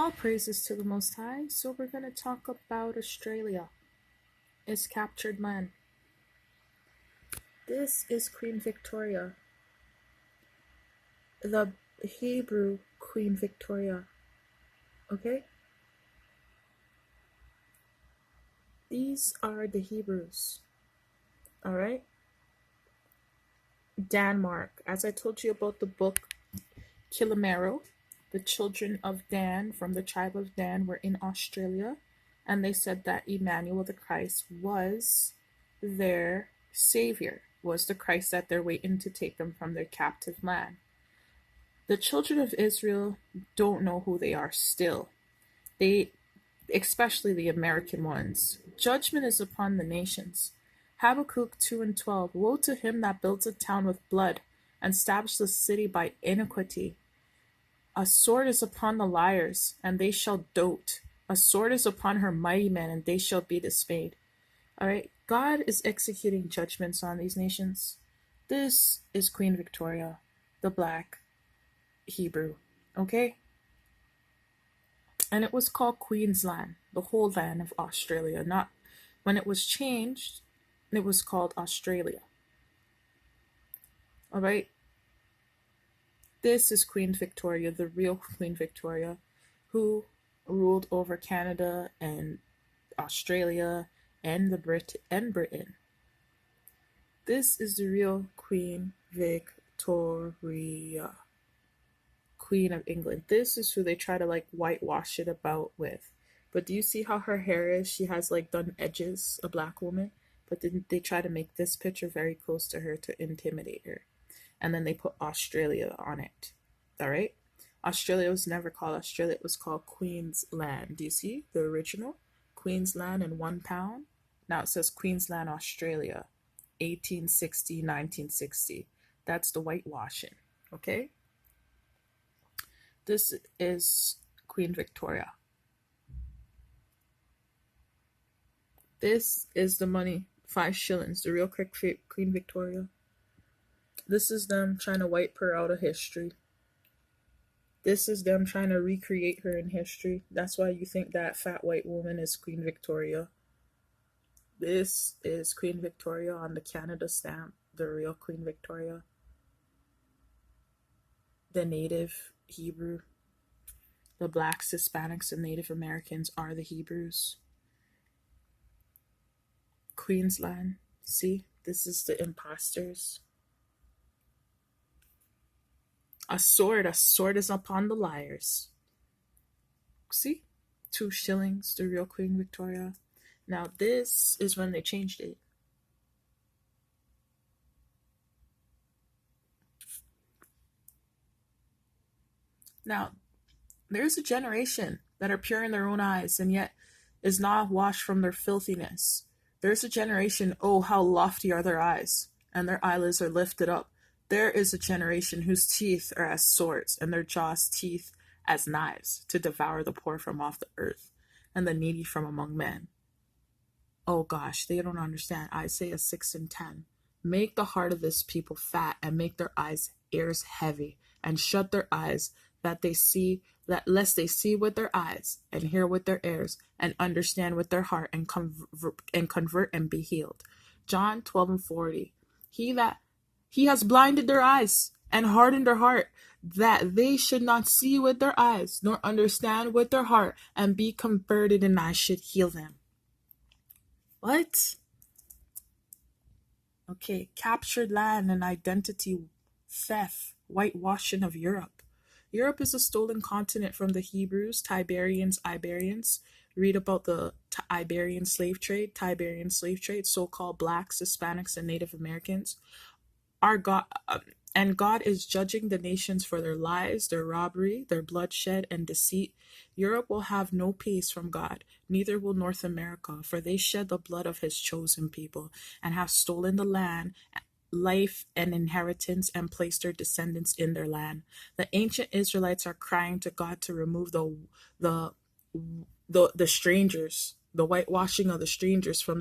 All praises to the Most High. So we're going to talk about Australia. Its captured land. This is Queen Victoria, the Hebrew Queen Victoria. Okay? These are the Hebrews. Alright? Denmark. As I told you about the book Kilimero, the children of Dan from the tribe of Dan were in Australia, and they said that Emmanuel the Christ was their savior, was the Christ that they're waiting to take them from their captive land. The children of Israel don't know who they are still. Especially the American ones. Judgment is upon the nations. Habakkuk 2:12. Woe to him that builds a town with blood and stabs the city by iniquity. A sword is upon the liars, and they shall dote. A sword is upon her mighty men, and they shall be dismayed. All right, God is executing judgments on these nations. This is Queen Victoria, the Black Hebrew. Okay? And it was called Queensland, the whole land of Australia. Not when it was changed, it was called Australia. All right? This is Queen Victoria, the real Queen Victoria, who ruled over Canada and Australia and Britain. This is the real Queen Victoria, Queen of England. This is who they try to whitewash it about with. But do you see how her hair is? She has done edges, a black woman. But then they try to make this picture very close to her to intimidate her. And then they put Australia on it. All right? Australia was never called Australia. It was called Queensland. Do you see the original? Queensland in £1. Now it says Queensland, Australia, 1860, 1960. That's the whitewashing. Okay? This is Queen Victoria. This is the money, 5 shillings, the real Queen Victoria. This is them trying to wipe her out of history. This is them trying to recreate her in history. That's why you think that fat white woman is Queen Victoria. This is Queen Victoria on the Canada stamp, the real Queen Victoria. The native Hebrew. The blacks, Hispanics, and Native Americans are the Hebrews. Queensland. See, this is the imposters. A sword is upon the liars. See? 2 shillings, the real Queen Victoria. Now this is when they changed it. Now, there's a generation that are pure in their own eyes and yet is not washed from their filthiness. There's a generation, oh, how lofty are their eyes, and their eyelids are lifted up. There is a generation whose teeth are as swords, and their jaws teeth as knives, to devour the poor from off the earth, and the needy from among men. Oh gosh, they don't understand. Isaiah 6:10. Make the heart of this people fat, and make their ears heavy, and shut their eyes, lest they see with their eyes, and hear with their ears, and understand with their heart, and convert and be healed. John 12:40. He has blinded their eyes and hardened their heart, that they should not see with their eyes, nor understand with their heart, and be converted, and I should heal them. What? Okay, captured land and identity theft, whitewashing of Europe. Europe is a stolen continent from the Hebrews, Tiberians, Iberians. Read about the Iberian slave trade, so-called blacks, Hispanics, and Native Americans. God is judging the nations for their lies, their robbery, their bloodshed, and deceit. Europe will have no peace from God, neither will North America, for they shed the blood of his chosen people, and have stolen the land, life, and inheritance, and placed their descendants in their land. The ancient Israelites are crying to God to remove the strangers, the whitewashing of the strangers from their